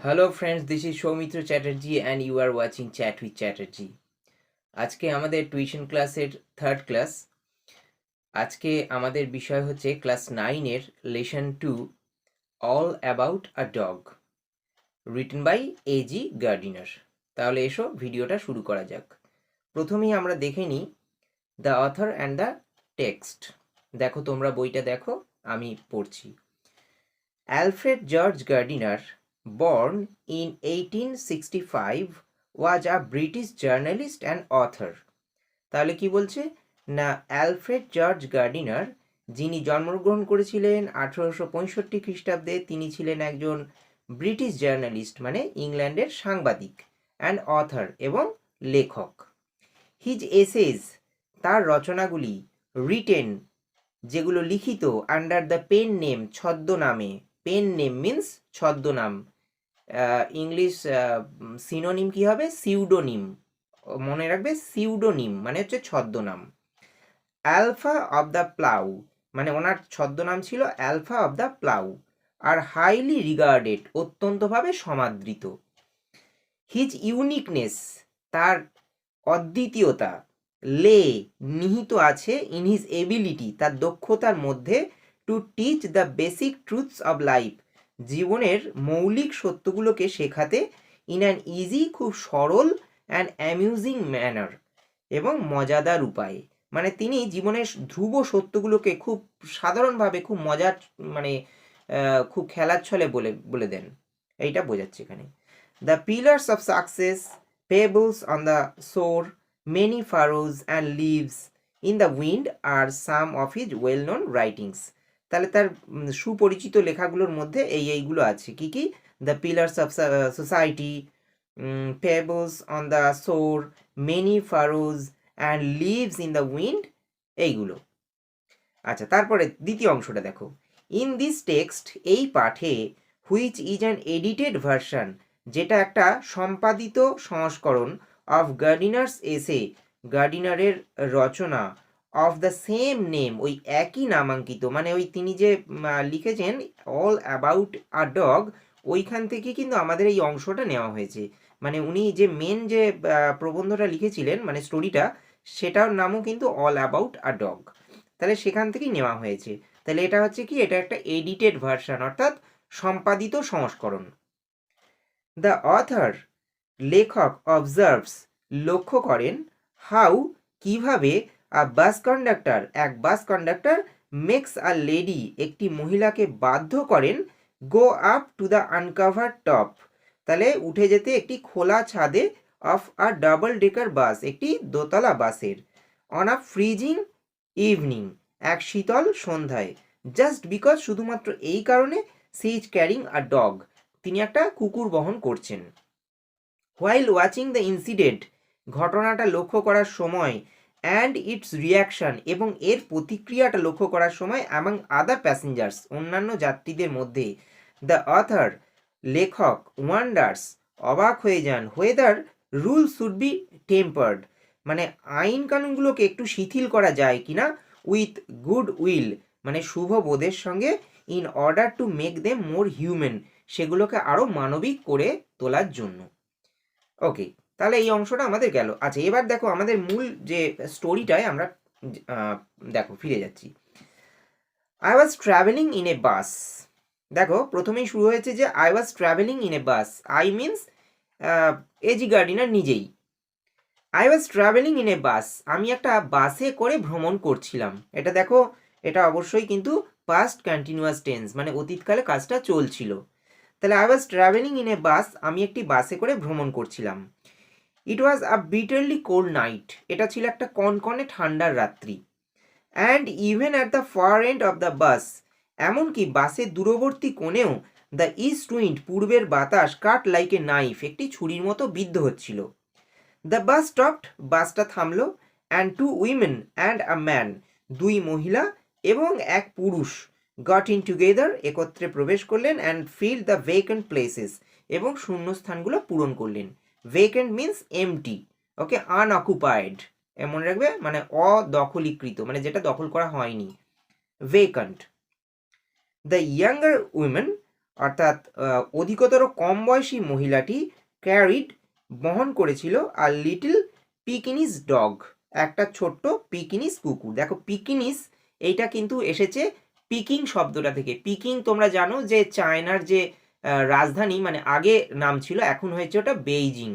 Hello friends, this is Soumitra Chatterjee and you are watching chat with Chatterjee. আজকে আমাদের tuition ক্লাসের third class. আজকে আমাদের বিষয় হচ্ছে ক্লাস 9-এর lesson 2, all about a dog, written by A G Gardiner. তাহলে এসো ভিডিওটা শুরু করা যাক। প্রথমেই আমরা দেখে নিই the author and the text. দেখো, তোমরা বইটা দেখো, আমি পড়ছি। Alfred George Gardiner, born in 1865, was a British journalist and author. তাহলে কি বলছে না, অ্যালফ্রেড জর্জ গার্ডিনার, যিনি জন্মগ্রহণ করেছিলেন 1865 খ্রিস্টাব্দে, তিনি ছিলেন একজন ব্রিটিশ জার্নালিস্ট মানে ইংল্যান্ডের সাংবাদিক, অ্যান্ড অথর এবং লেখক। হিজ এসেজ, তার রচনাগুলি, রিটেন, যেগুলো লিখিত, আন্ডার দ্য পেন নেম, ছদ্মনামে। পেন নেম মিন্স ছদ্মনাম। ইংলিশ সিনোনিম কি হবে? সিউডোনিম। মনে রাখবে, সিউডোনিম মানে হচ্ছে ছদ্মনাম। অ্যালফা অফ দ্য প্লাউ, মানে ওনার ছদ্মনাম ছিল অ্যালফা অফ দ্য প্লাউ। আর হাইলি রিগার্ডেড, অত্যন্তভাবে সমাদৃত। হিজ ইউনিকনেস, তার অদ্বিতীয়তা, লে, নিহিত আছে, ইন হিজ এবিলিটি, তার দক্ষতার মধ্যে, to teach the basic truths of life, জীবনের মৌলিক সত্যগুলোকে শেখাতে, ইন অ্যান ইজি, খুব সরল, অ্যান্ড অ্যামিউজিং ম্যানার, এবং মজাদার উপায়ে। মানে তিনি জীবনের ধ্রুব সত্যগুলোকে খুব সাধারণভাবে, খুব মজার, মানে খুব খেলার ছলে বলে বলে দেন, এইটা বোঝাচ্ছে এখানে। The pillars of success, pebbles on the শোর, many furrows and leaves in the wind are some of his well known writings. তাহলে তার সুপরিচিত লেখাগুলোর মধ্যে এইগুলো আছে। কি কি? The pillars of society, pebbles on the shore, many furrows and leaves in the wind, এইগুলো। আচ্ছা, তারপরে দ্বিতীয় অংশটা দেখো। ইন দিস টেক্সট, এই পাঠে, which is an edited version, যেটা একটা সম্পাদিত সংস্করণ, অফ গার্ডিনার্স এসে, গার্ডিনারের রচনা, অফ দ্য সেম নেম, ওই একই নামাঙ্কিত, মানে ওই তিনি যে লিখেছেন অল অ্যাবাউট আ ডগ, ওইখান থেকে কিন্তু আমাদের এই অংশটা নেওয়া হয়েছে। মানে উনি যে মেন যে প্রবন্ধটা লিখেছিলেন, মানে স্টোরিটা, সেটার নামও কিন্তু অল অ্যাবাউট আ ডগ। তাহলে সেখান থেকেই নেওয়া হয়েছে। তাহলে এটা হচ্ছে কি, এটা একটা এডিটেড ভার্সন, অর্থাৎ সম্পাদিত সংস্করণ। দ্য অথর, লেখক, অবজার্ভস, লক্ষ্য করেন, হাউ, কিভাবে, আ বাস কন্ডাক্টর, এক bus conductor, makes a lady, একটি মহিলাকে বাধ্য করেন, go up to the uncover top, তাহলে উঠে যেতে একটি খোলা ছাদে, of a double decker bus, একটি দোতলা বাসের, অন আ ফ্রিজিং ইভিনিং, এক শীতল সন্ধ্যায়, জাস্ট বিকজ, শুধুমাত্র এই কারণে, she is carrying a dog, তিনি একটা কুকুর বহন করছেন। হোয়াইল ওয়াচিং দ্য ইনসিডেন্ট, ঘটনাটা লক্ষ্য করার সময়, অ্যান্ড ইটস রিয়াকশন, এবং এর প্রতিক্রিয়াটা লক্ষ্য করার সময়, অ্যামং আদার প্যাসেঞ্জার্স, অন্যান্য যাত্রীদের মধ্যে, দ্য অথর, লেখক, ওয়ান্ডার্স, অবাক হয়ে যান, whether rule should be tempered, মানে আইন কানুনগুলোকে একটু শিথিল করা যায় কিনা, উইথ গুড উইল, মানে শুভ বোধের সঙ্গে, in order to make them more human, সেগুলোকে আরও মানবিক করে তোলার জন্য। ওকে, তাহলে এই অংশটা আমাদের গেল। আচ্ছা, এবার দেখো আমাদের মূল যে স্টোরিটায় আমরা দেখো ফিরে যাচ্ছি। I was travelling in a bus. দেখো, প্রথমেই শুরু হয়েছে যে I was travelling in a bus, I means A G Gardiner নিজেই। I was travelling in a bus, আমি একটা বাসে করে ভ্রমণ করছিলাম। এটা দেখো, এটা অবশ্যই কিন্তু পাস্ট কন্টিনিউয়াস টেন্স, মানে অতীতকালে কাজটা চলছিল। তাহলে I was travelling in a bus, আমি একটি বাসে করে ভ্রমণ করছিলাম। It was a bitterly cold night, এটা ছিল একটা কনকনে ঠান্ডার রাত্রি। And even at the far end of the bus, এমনকি বাসের দূরবর্তী কোণেও, দ্য ইস্ট উইন্ড, পূর্বের বাতাস, কাট লাইক এ নাইফ, একটি ছুরির মতো বিদ্ধ হচ্ছিল। দ্য বাস স্টপড, বাসটা থামলো, and two women and a man, দুই মহিলা এবং এক পুরুষ, গট ইন টুগেদার, একত্রে প্রবেশ করলেন, and fill the vacant places, এবং শূন্যস্থানগুলো পূরণ করলেন। Vacant means empty, okay, unoccupied, মনে রাখবে, মানে অদখলীকৃত, মানে যেটা দখল করা হয়নি, ভেকান্ট। দ্য ইয়াঙ্গার উইমেন অর্থাৎ অধিকতর কম বয়সী মহিলাটি ক্যারিড বহন করেছিল আর লিটল পিকিনিস ডগ, একটা ছোট্ট পিকিনিস কুকুর। দেখো পিকিনিস এইটা কিন্তু এসেছে পিকিং শব্দটা থেকে। পিকিং তোমরা জানো যে চায়নার যে রাজধানী, মানে আগে নাম ছিল, এখন হয়েছে ওটা বেইজিং,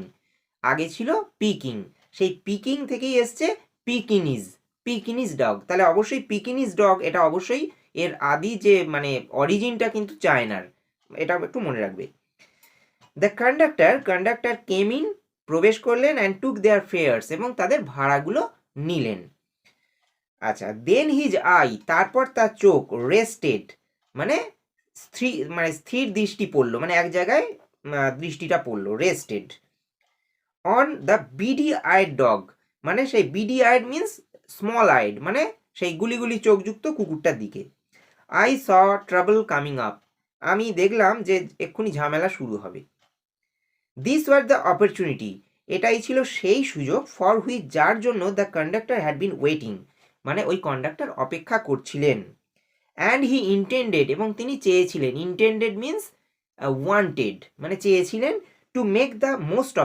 আগে ছিল পিকিং, সেই পিকিং থেকেই এসছে পিকিনিস, পিকিনিস ডগ। তাহলে অবশ্যই পিকিনিস ডগ এটা অবশ্যই এর আদি যে মানে অরিজিনটা কিন্তু চায়নার, এটা একটু মনে রাখবে। দ্য কন্ডাক্টর কেম ইন, প্রবেশ করলেন, অ্যান্ড টুক দেয়ার ফেয়ার্স, এবং তাদের ভাড়াগুলো নিলেন। আচ্ছা, দেন হিজ আই, তারপর তার চোখ, রেস্টেড মানে স্থির দৃষ্টি পড়লো, মানে এক জায়গায় দৃষ্টিটা পড়লো, rested, on the beady eyed dog, মানে সেই beady eyed means small eyed, মানে সেই গুলি চোখযুক্ত কুকুরটার দিকে। I saw trouble coming up, আমি দেখলাম যে এক্ষুনি ঝামেলা শুরু হবে। দিস ওয়ার দ্য অপরচুনিটি, এটাই ছিল সেই সুযোগ, ফর হুইচ, যার জন্য the conductor had been waiting, মানে ওই কন্ডাক্টর অপেক্ষা করছিলেন। অ্যান্ড হি ইন্টেন্ডেড, এবং তিনি চেয়েছিলেন, ইন্টেন্ডেড মিন্স ওয়ান্টেড, মানে চেয়েছিলেন, to make the most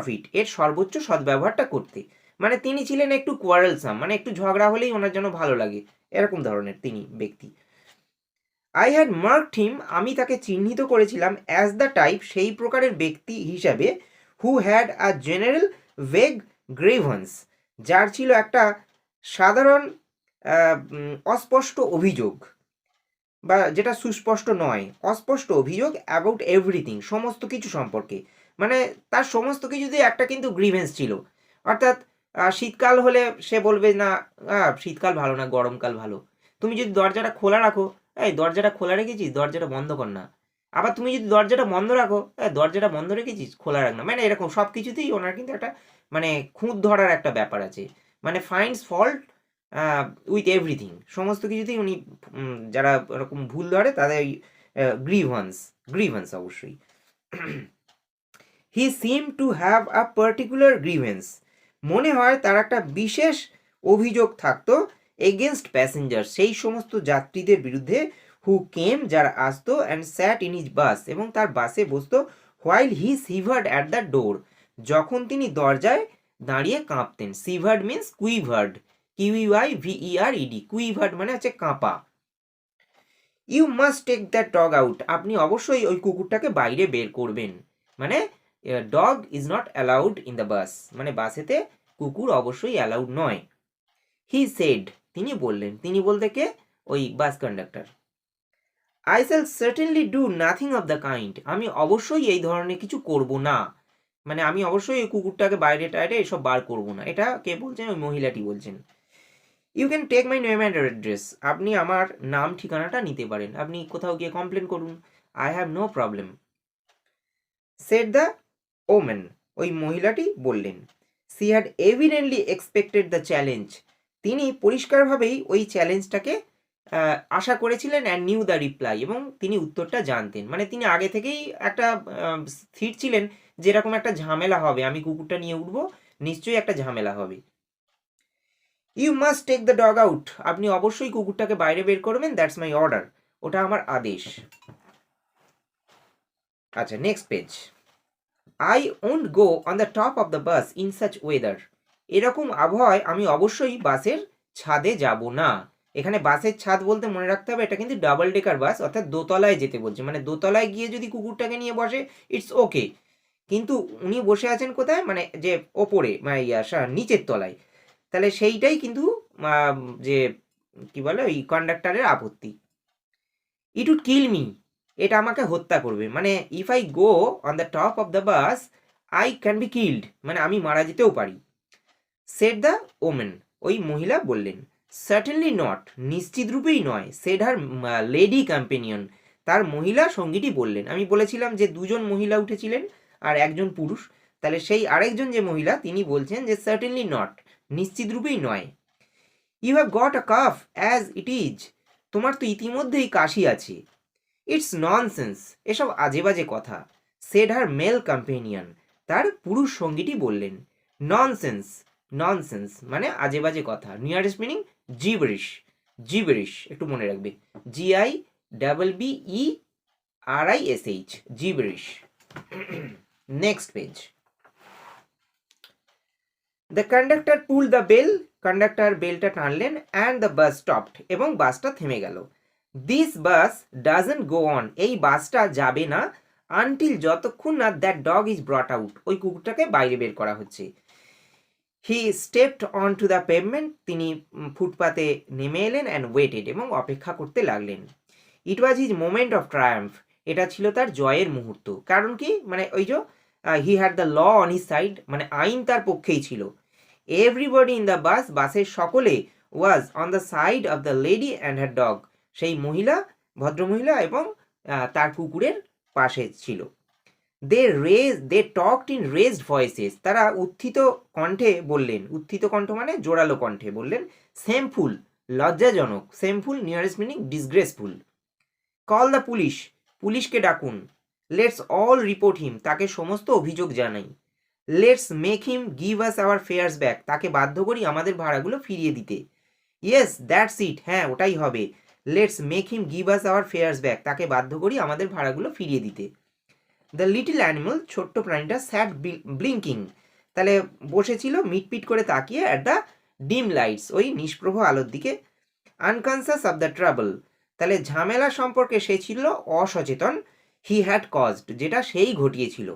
of it, এর সর্বোচ্চ সদ্ব্যবহারটা করতে। মানে তিনি ছিলেন একটু কোয়ারেলসাম, মানে একটু ঝগড়া হলেই ওনার জন্য ভালো লাগে, এরকম ধরনের তিনি ব্যক্তি। আই হ্যাড মার্কড হিম, আমি তাকে চিহ্নিত করেছিলাম, অ্যাজ দ্য টাইপ, সেই প্রকারের ব্যক্তি হিসাবে, who had a general vague grievance, যার ছিল একটা সাধারণ অস্পষ্ট অভিযোগ, বা যেটা সুস্পষ্ট নয়, অস্পষ্ট অভিযোগ, অ্যাবাউট এভরিথিং, সমস্ত কিছু সম্পর্কে, মানে তার সমস্ত কিছুতেই একটা কিন্তু গ্রিভেন্স ছিল। অর্থাৎ শীতকাল হলে সে বলবে না শীতকাল ভালো না, গরমকাল ভালো। তুমি যদি দরজাটা খোলা রাখো, এই দরজাটা খোলা রেখেছিস, দরজাটা বন্ধ কর না। আবার তুমি যদি দরজাটা বন্ধ রাখো, দরজাটা বন্ধ রেখেছিস, খোলা রাখ না। মানে এরকম সব কিছুতেই ওনার কিন্তু একটা মানে খুঁত ধরার একটা ব্যাপার আছে, মানে ফাইন্ডস ফল্ট উইথ এভরিথিং, সমস্ত কিছুতেই উনি যারা এরকম ভুল ধরে তাদের গ্রিভেন্স অবশ্যই। He seem to have a particular grievance, মনে হয় তার একটা বিশেষ অভিযোগ থাকতো, এগেনস্ট প্যাসেঞ্জার, সেই সমস্ত যাত্রীদের বিরুদ্ধে, হু কেম, যারা আসতো, and sat in his bus, এবং তার বাসে বসতো, while he shivered at the door, যখন তিনি দরজায় দাঁড়িয়ে কাঁপতেন। সিভার্ড মিন্স কুইভার্ড, QUIVERED, কুইভার্ড মানে হচ্ছে কাঁপা। You must take that dog out, আপনি অবশ্যই ওই কুকুরটাকে বাইরে বের করবেন, মানে dog is not allowed in the bus, মানে বাসেতে কুকুর অবশ্যই অ্যালাউড নয়। হি সেড, তিনি বললেন, তিনি বলতে কে, ওই বাস conductor. I shall certainly do nothing of the kind, আমি অবশ্যই এই ধরনের কিছু করব না, মানে আমি অবশ্যই ওই কুকুরটাকে বাইরে টাইরে এসব বার করব না। এটা কে বলছেন, ওই মহিলাটি বলছেন। You can take my name and address, আপনি আমার নাম ঠিকানাটা নিতে পারেন, আপনি কোথাও গিয়ে কমপ্লেন করুন, I have no problem. Said the woman, ওই মহিলাটি বললেন। She had evidently expected the challenge, তিনি পরিষ্কারভাবেই ওই চ্যালেঞ্জটাকে আশা করেছিলেন, অ্যান্ড নিউ দ্য রিপ্লাই, এবং তিনি উত্তরটা জানতেন, মানে তিনি আগে থেকেই একটা স্থির ছিলেন যে এরকম একটা ঝামেলা হবে, আমি কুকুরটা নিয়ে উঠবো, নিশ্চয়ই একটা ঝামেলা হবে। You must take the dog out, আপনি অবশ্যই কুকুরটাকে বাইরে বের করবেন, দ্যাটস মাই অর্ডার, ওটা আমার আদেশ। আচ্ছা, next page. I won't go on the top of the bus in such weather, এরকম আবহাওয়ায় আমি অবশ্যই বাসের ছাদে যাব না। এখানে বাসের ছাদ বলতে মনে রাখতে হবে এটা কিন্তু ডাবল ডেকার বাস, অর্থাৎ দোতলায় যেতে বলছে, মানে দোতলায় গিয়ে যদি কুকুরটাকে নিয়ে বসে ইটস ওকে, কিন্তু উনি বসে আছেন কোথায়, মানে যে ওপরে, মানে নিচের তলায়, তাহলে সেইটাই কিন্তু যে কি বলে ওই কন্ডাক্টরের আপত্তি। ইট উড কিল মি, এটা আমাকে হত্যা করবে, মানে if I go on the top of the bus I can be killed, মানে আমি মারা যেতেও পারি। সেড দ্য ওমেন, ওই মহিলা বললেন। সার্টেনলি নট, নিশ্চিত রূপেই নয়। সেড হার লেডি কম্পেনিয়ন, তার মহিলা সঙ্গীটি বললেন। আমি বলেছিলাম যে দুজন মহিলা উঠেছিলেন আর একজন পুরুষ, তাহলে সেই আরেকজন যে মহিলা তিনি বলছেন যে সার্টেনলি নট, নিশ্চিত রূপেই নয়। You have got a cough as it is, তোমার তো ইতিমধ্যেই কাশি আছে। ইটস ননসেন্স, এসব আজে বাজে কথা। সেড হার মেল কম্পেনিয়ন, তার পুরুষ সঙ্গীটি বললেন। ননসেন্স, ননসেন্স মানে আজে বাজে কথা, নিয়ারেস্ট মিনিং জিবরিশ, জিবরিশ একটু মনে রাখবে, GIBBE RISH, gibberish. Next page. The conductor pulled the bell, conductor বেলটা টানলেন, and the bus stopped, এবং বাসটা থেমে গেল. This bus doesn't go on, এই বাসটা যাবে না, until যতক্ষণ না that dog is brought out, ওই কুকুরটাকে বাইরে বের করা হচ্ছে. He stepped onto the pavement, তিনি ফুটপাতে নেমে এলেন and waited, এবং অপেক্ষা করতে লাগলেন. It was his moment of triumph, এটা ছিল তার জয়ের মুহূর্ত. কারণ কি, মানে ওই যে he had the law on his side, মানে আইন তার পক্ষেই ছিল. Everybody in the bus, বাসের সকলে was on the side of the lady and her dog, সেই মহিলা, ভদ্রমহিলা এবং তার কুকুরের পাশে ছিল. They talked in raised voices, তারা উত্থিত কণ্ঠে বললেন, উত্থিত কণ্ঠ মানে জোরালো কণ্ঠে বললেন, shameful, লজ্জাজনক, shameful nearest meaning disgraceful. Call the police, পুলিশকে ডাকুন. Let's all report him, তাকে সমস্ত অভিযোগ জানাই. Let's make him give us our fares back, তাকে বাধ্য করি আমাদের ভাড়াগুলো ফিরিয়ে দিতে. Yes, that's it, হ্যাঁ ওটাই হবে. Let's make him give us our fares back, তাকে বাধ্য করি আমাদের ভাড়াগুলো ফিরিয়ে দিতে. The little animal, ছোট্ট প্রাণীটা sat blinking, তাহলে বসেছিল মিটপিট করে তাকিয়ে at the dim lights, ওই নিষ্প্রভ আলোর দিকে. Unconscious of the trouble, তাহলে ঝামেলা সম্পর্কে সে ছিল অসচেতন. He had caused, যেটা সেই ঘটিয়েছিল.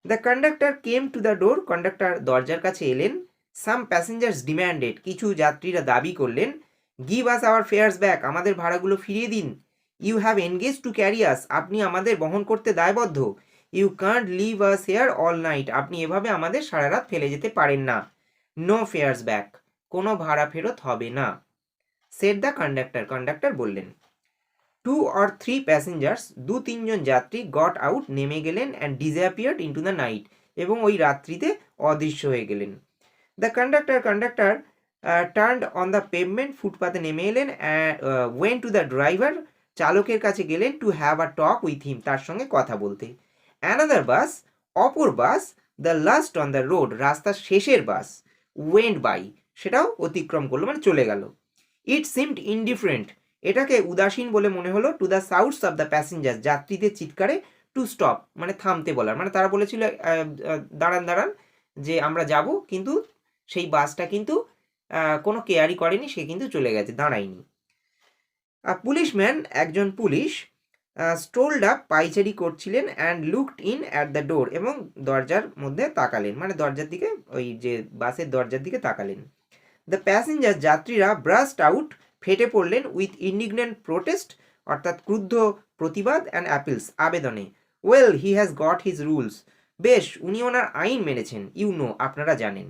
The conductor came to the door, conductor দরজার কাছে এলেন. Some passengers demanded, কিছু যাত্রীরা দাবি করলেন, give us our fares back, আমাদের ভাড়াগুলো ফিরিয়ে দিন. You have engaged to carry us, আপনি আমাদের বহন করতে দায়বদ্ধ. You can't leave us here all night, আপনি এভাবে আমাদের সারা রাত ফেলে যেতে পারেন না. No fares back, কোনো ভাড়া ফেরত হবে না. said the conductor, কন্ডাক্টর বললেন. 2 or 3 passengers, 2-3 জন যাত্রী got out, নেমে গেলেন and disappeared into the night, এবং ওই রাত্রিতে অদৃশ্য হয়ে গেলেন. The conductor turned on the pavement, ফুটপাতে নেমে এলেন, went to the driver, চালকের কাছে গেলেন, to have a talk with him, তার সঙ্গে কথা বলতে. Another bus, অপর বাস, the last on the road, রাস্তার শেষের বাস, went by, সেটাও অতিক্রম করলো, মানে চলে গেল. It seemed indifferent, এটাকে উদাসীন বলে মনে হলো, to the shouts of the passengers, যাত্রীদের চিৎকারে, to stop, মানে থামতে বলার, মানে তারা বলেছিল দাঁড়ান দাঁড়ান, যে আমরা যাব, কিন্তু সেই বাসটা কিন্তু কোনো কেয়ারই করেনি, সে কিন্তু চলে গেছে, দাঁড়ায়নি. পুলিশম্যান, একজন পুলিশ, স্ট্রোলড আপ, পাইচারি করছিলেন, and looked in at the ডোর, এবং দরজার মধ্যে তাকালেন, মানে দরজার দিকে, ওই যে বাসের দরজার দিকে তাকালেন. দ্য প্যাসেঞ্জার, যাত্রীরা, ব্রাস্ট আউট, ফেটে পড়লেন, উইথ ইন্ডিগনেন্ট প্রোটেস্ট, অর্থাৎ ক্রুদ্ধ প্রতিবাদ, অ্যান্ড অ্যাপিলস, আবেদনে. Well, he has got his rules, বেশ উনি ওনার আইন মেনেছেন, ইউ নো, আপনারা জানেন.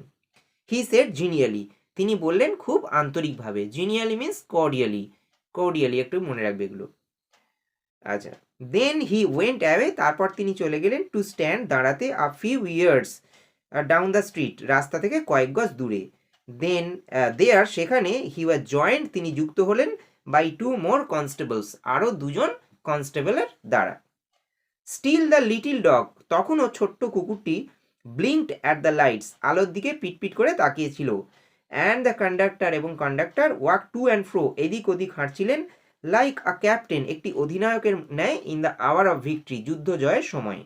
হি সেড জিনিয়ালি, তিনি বললেন খুব আন্তরিকভাবে. জিনিয়ালি মিন্স কর্ডিয়ালি, কর্ডিয়ালি একটু মনে রাখবে এগুলো. আচ্ছা, দেন হি ওয়েন্ট অ্যাওয়ে, তারপর তিনি চলে গেলেন, টু স্ট্যান্ড, দাঁড়াতে, a few years down the street, রাস্তা থেকে কয়েক গজ দূরে. দেন দেয়ার, সেখানে, হি ওয়াজ জয়েন্ট, তিনি যুক্ত হলেন, বাই 2 more কনস্টেবলস, আরও 2 জন কনস্টেবলের দ্বারা. স্টিল দ্য লিটিল ডগ, তখনও ছোট্ট কুকুরটি, ব্লিঙ্কড অ্যাট দ্য লাইটস, আলোর দিকে পিটপিট করে তাকিয়েছিল. অ্যান্ড দ্য কন্ডাক্টর, এবং conductor, walk to and fro, এদিক ওদিক হাঁটছিলেন, লাইক আ ক্যাপ্টেন, একটি অধিনায়কের ন্যায়, in the hour of victory, যুদ্ধ জয়ের সময়.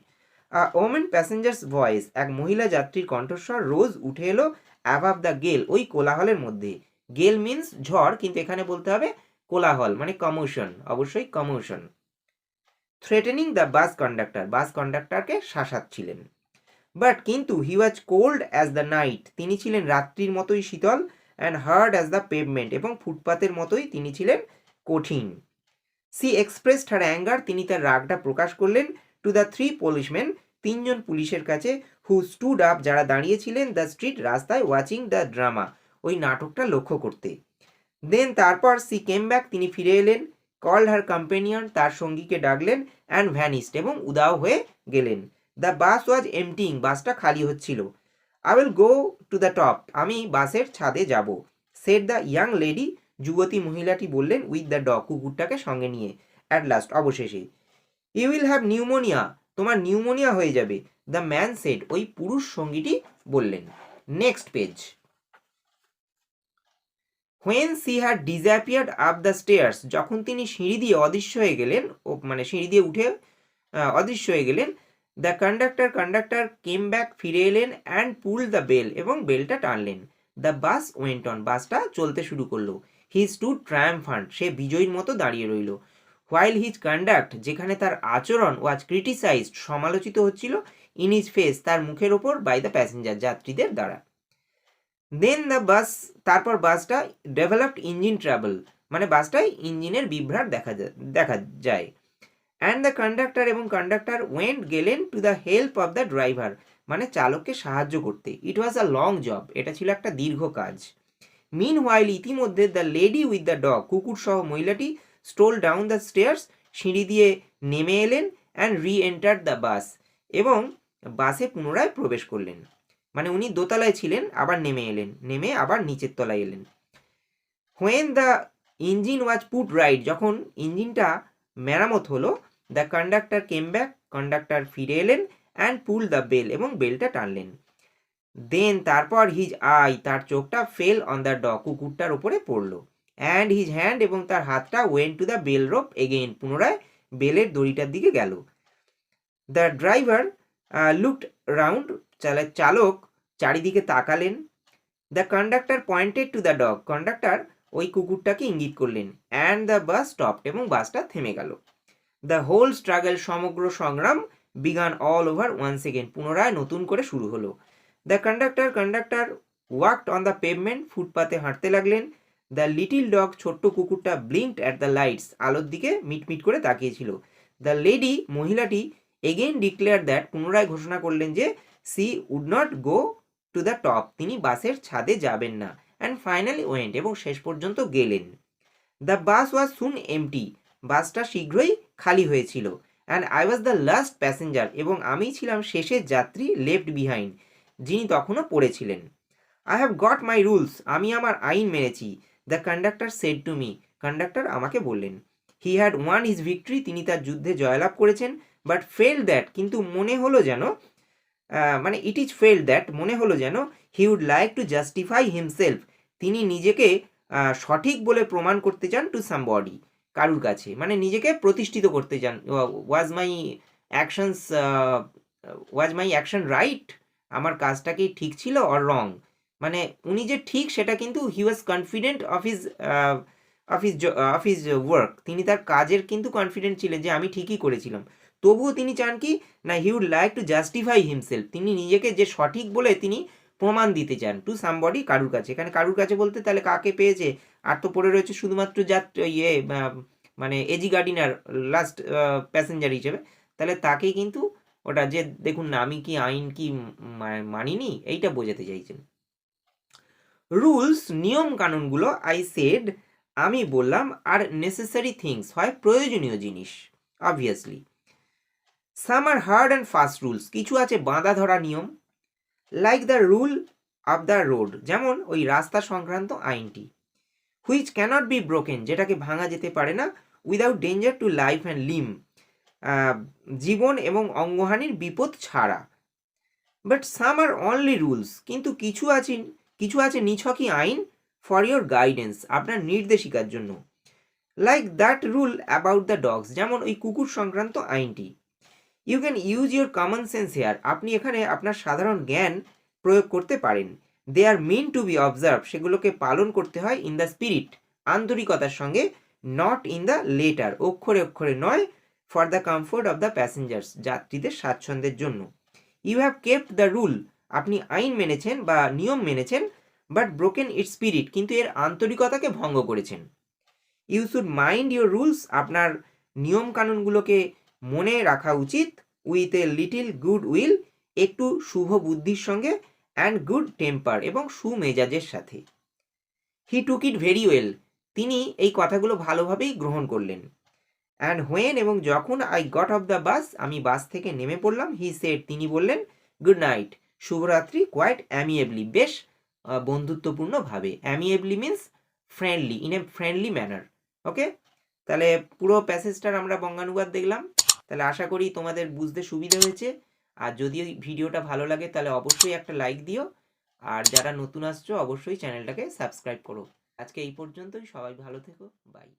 আ ওমেন প্যাসেঞ্জার্স ভয়েস, এক মহিলা যাত্রীর কণ্ঠস্বর, রোজ, উঠে এলো, অ্যাভাব দ্য গেল, ওই কোলাহলের মধ্যে. গেল মিন্স ঝড়, কিন্তু এখানে বলতে হবে কোলাহল, মানে কমোশন, অবশ্যই commotion. Threatening the bus conductor, bus কন্ডাক্টরকে শাসাচ্ছিলেন. বাট কিন্তু, he was cold as the night, তিনি ছিলেন রাত্রির মতোই শীতল, and hard as the pavement, এবং ফুটপাতের মতোই তিনি ছিলেন কঠিন. সি এক্সপ্রেসড হার অ্যাঙ্গার, তিনি তার রাগটা প্রকাশ করলেন, টু দ্য 3 পুলিশম্যান, 3 জন পুলিশের কাছে, হু স্টুড আপ, যারা দাঁড়িয়েছিলেন, দ্য স্ট্রিট, রাস্তায়, ওয়াচিং দ্য ড্রামা, ওই নাটকটা লক্ষ্য করতে. দেন তারপর, সি কেম ব্যাক, তিনি ফিরে এলেন, কল্ড হার কম্পেনিয়ন, তার সঙ্গীকে ডাকলেন, অ্যান্ড ভ্যানিস্ট, এবং উদাও হয়ে গেলেন. দ্য বাস ওয়াজ এমটিং, বাসটা খালি হচ্ছিল. I will go to the top, আমি বাসের ছাদে যাব. সেড দ্য ইয়াং লেডি, যুবতী মহিলাটি বললেন, উইথ দ্য ডগ, কুকুরটাকে সঙ্গে নিয়ে. অ্যাট লাস্ট, অবশেষে. ইউ উইল হ্যাভ নিউমোনিয়া, তোমার নিউমোনিয়া হয়ে যাবে. দ্য ম্যান সেড, ওই পুরুষ সঙ্গীটি বললেন. Next page. When she had disappeared up the stairs, যখন তিনি সিঁড়ি দিয়ে অদৃশ্য হয়ে গেলেন, মানে সিঁড়ি দিয়ে উঠে অদৃশ্য হয়ে গেলেন, দ্য কন্ডাক্টর কেম ব্যাক, ফিরে এলেন, অ্যান্ড পুল দ্য বেল, এবং বেলটা টানলেন। দ্য বাস ওয়েন্ট অন, বাসটা চলতে শুরু করলো। হি স্টুড ট্রায়াম্ফান্ট, সে বিজয়ীর মতো দাঁড়িয়ে রইল। হোয়াইল হিজ কন্ডাক্ট, যেখানে তার আচরণ ওয়াজ ক্রিটিসাইজড, সমালোচিত হচ্ছিল, ইন হিজ ফেস, তার মুখের ওপর, বাই দ্য প্যাসেঞ্জার, যাত্রীদের দ্বারা। দেন দ্য বাস, তারপর বাসটা ডেভেলপড ইঞ্জিন ট্রাবল, মানে বাসটায় ইঞ্জিনের বিভ্রাট দেখা যায়। অ্যান্ড দ্য কন্ডাক্টর, এবং কন্ডাক্টর ওয়েন্ট, গেলেন, to the help of the driver, মানে চালককে সাহায্য করতে। ইট ওয়াজ আ লং জব, এটা ছিল একটা দীর্ঘ কাজ। মিন হোয়াইল, ইতিমধ্যে, the lady with the dog, কুকুর সহ মহিলাটি, স্ট্রোল ডাউন দ্য স্টেয়ার্স, সিঁড়ি দিয়ে নেমে এলেন, অ্যান্ড রি এন্টার দ্য বাস, এবং বাসে পুনরায় প্রবেশ করলেন। মানে উনি দোতলায় ছিলেন, আবার নেমে এলেন, নেমে আবার নিচের তলায় এলেন। When the engine was put right, যখন ইঞ্জিনটা মেরামত হলো, the conductor came back, conductor ফিরে এলেন, অ্যান্ড পুল দ্য বেল, এবং বেলটা টানলেন। দেন তারপর হিজ আই, তার চোখটা, ফেল অন দ্য ডগ, কুকুরটার উপরে পড়লো। অ্যান্ড হিজ হ্যান্ড, এবং তার হাতটা, went to the bell rope again, পুনরায় বেলের দড়িটার দিকে গেল। দ্য ড্রাইভার লুকড রাউন্ড, চালক চারিদিকে তাকালেন। The conductor pointed to the dog, conductor ওই কুকুরটাকে ইঙ্গিত করলেন। অ্যান্ড দ্য বাস স্টপড, এবং বাসটা থেমে গেল। দ্য হোল স্ট্রাগল, সমগ্র সংগ্রাম, began all over once again, পুনরায় নতুন করে শুরু হলো। The conductor walked on the pavement, ফুটপাতে হাঁটতে লাগলেন। দ্য লিটিল ডগ, ছোট্ট কুকুরটা, ব্লিঙ্কড অ্যাট দ্য লাইটস, আলোর দিকে মিটমিট করে তাকিয়েছিল। দ্য লেডি, মহিলাটি, এগেইন ডিক্লেয়ার দ্যাট, পুনরায় ঘোষণা করলেন যে, she would not go to the top, তিনি বাসের ছাদে যাবেন না। অ্যান্ড ফাইনালি ওয়েন্ট, এবং শেষ পর্যন্ত গেলেন। The bus was soon MT, বাসটা শীঘ্রই খালি হয়েছিল। And I was the last passenger, এবং আমি ছিলাম শেষের যাত্রী, লেফট বিহাইন্ড, যিনি তখনও পড়েছিলেন। I have got my rules, আমি আমার আইন মেনেছি। The conductor said to me, conductor আমাকে বললেন। He had won his victory, তিনি তার যুদ্ধে জয়লাভ করেছেন। বাট ফেল দ্যাট, কিন্তু মনে হলো যেন, মানে ইট ইজ ফেল দ্যাট, মনে হলো যেন, he would like to justify himself, তিনি নিজেকে সঠিক বলে প্রমাণ করতে চান, টু সামবডি, কারুর কাছে, মানে নিজেকে প্রতিষ্ঠিত করতে চান। ওয়াজ মাই অ্যাকশন রাইট, আমার কাজটা কি ঠিক ছিল, অর রং, মানে উনি যে ঠিক সেটা কিন্তু, he was confident of his work, তিনি তার কাজের কিন্তু কনফিডেন্ট ছিলেন যে আমি ঠিকই করেছিলাম। তবুও তিনি চান কি না, he would like to justify himself, তিনি নিজেকে যে সঠিক বলে তিনি প্রমাণ দিতে চান, টু সামবডি, কারুর কাছে। এখানে কারুর কাছে বলতে তাহলে কাকে পেয়েছে, আর তো পড়ে রয়েছে শুধুমাত্র মানে এজি গার্ডিনার, লাস্ট প্যাসেঞ্জার হিসেবে, তাহলে তাকেই কিন্তু ওটা, যে দেখুন না আমি কি আইন কি মানিনি, এইটা বোঝাতে চাইছেন। রুলস, নিয়ম কানুনগুলো, আই সেড, আমি বললাম, আর নেসেসারি থিংস, হয় প্রয়োজনীয় জিনিস, obviously. Some are hard and fast rules, কিছু আছে বাঁধা ধরা নিয়ম, like the rule of the road, যেমন ওই রাস্তা সংক্রান্ত আইনটি। হুইচ ক্যানট বি ব্রোকেন, যেটাকে ভাঙা যেতে পারে না, without danger to life and limb, জীবন এবং অঙ্গহানির বিপদ ছাড়া। But some are only rules, কিন্তু কিছু আছে নিছকই আইন, ফর ইয়োর গাইডেন্স, আপনার নির্দেশিকার জন্য। Like that rule about the dogs, যেমন ওই কুকুর সংক্রান্ত আইনটি। You can use your common sense here, আপনি এখানে আপনার সাধারণ জ্ঞান প্রয়োগ করতে পারেন। They are mean to be observe, সেগুলোকে পালন করতে হয়, ইন দ্য স্পিরিট, আন্তরিকতার সঙ্গে, নট ইন দ্য লেটার, অক্ষরে অক্ষরে নয়, for the comfort of the passengers, যাত্রীদের স্বাচ্ছন্দ্যের জন্য। You have kept the rule, আপনি আইন মেনেছেন বা নিয়ম মেনেছেন, বাট ব্রোকেন ইট স্পিরিট, কিন্তু এর আন্তরিকতাকে ভঙ্গ করেছেন। You should mind your rules, আপনার নিয়ম কানুনগুলোকে মনে রাখা উচিত, with a little good will, একটু শুভ বুদ্ধির সঙ্গে, অ্যান্ড গুড টেম্পার, এবং সুমেজাজের সাথে। হি টুক ইট ভেরি ওয়েল, তিনি এই কথাগুলো ভালোভাবেই গ্রহণ করলেন। অ্যান্ড হোয়েন, এবং যখন, I got off the bus, আমি বাস থেকে নেমে পড়লাম, হি সেড, তিনি বললেন, গুড নাইট, শুভরাত্রি, কোয়াইট অ্যামিয়েবলি, বেশ বন্ধুত্বপূর্ণভাবে। Amiably means friendly, in a friendly manner. Okay, তাহলে পুরো প্যাসেজটার আমরা বঙ্গানুবাদ দেখলাম। তাহলে আশা করি তোমাদের বুঝতে সুবিধা হয়েছে। আর যদি ভিডিওটা ভালো লাগে তাহলে অবশ্যই একটা লাইক দিও, আর যারা নতুন আসছো অবশ্যই চ্যানেলটাকে সাবস্ক্রাইব করো। আজকে এই পর্যন্তই, সবাই ভালো থেকো, বাই।